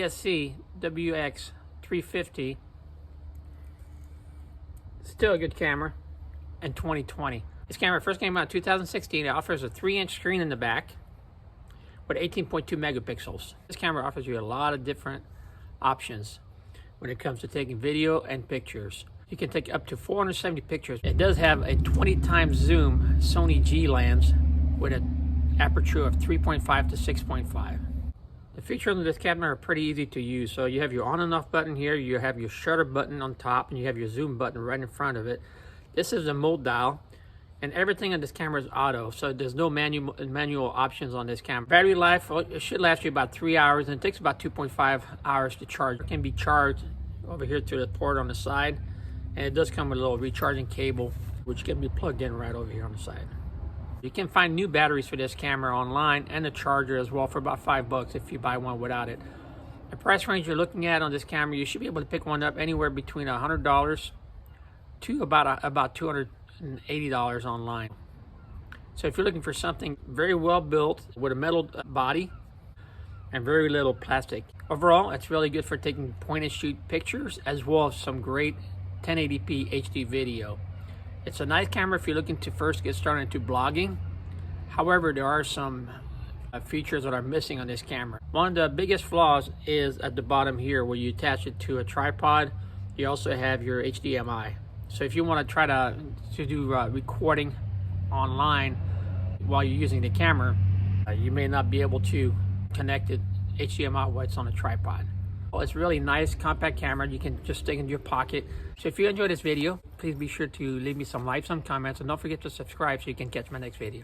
DSC-WX350. Still a good camera in 2020. This camera first came out in 2016. It offers a 3-inch screen in the back with 18.2 megapixels. This camera offers you a lot of different options when it comes to taking video and pictures. You can take up to 470 pictures. It does have a 20 times zoom Sony G lens with an aperture of 3.5 to 6.5. The features of this camera are pretty easy to use. So you have your on and off button here, you have your shutter button on top, and you have your zoom button right in front of it. This is a mode dial, and everything on this camera is auto, so there's no manual options on this camera. Battery life, it should last you about 3 hours, and it takes about 2.5 hours to charge. It can be charged over here to the port on the side, and it does come with a little recharging cable, which can be plugged in right over here on the side. You can find new batteries for this camera online, and the charger as well, for about $5 if you buy one without it. The price range you're looking at on this camera, you should be able to pick one up anywhere between $100 to about $280 online. So if you're looking for something very well built with a metal body and very little plastic, overall it's really good for taking point and shoot pictures as well as some great 1080p HD video. It's a nice camera if you're looking to first get started into blogging. However, there are some features that are missing on this camera. One of the biggest flaws is at the bottom here where you attach it to a tripod. You also have your HDMI. So if you want to try to do recording online while you're using the camera, you may not be able to connect it HDMI while it's on a tripod. Well, it's really nice, compact camera. You can just stick in your pocket. So if you enjoyed this video, please be sure to leave me some likes, some comments, and don't forget to subscribe so you can catch my next video.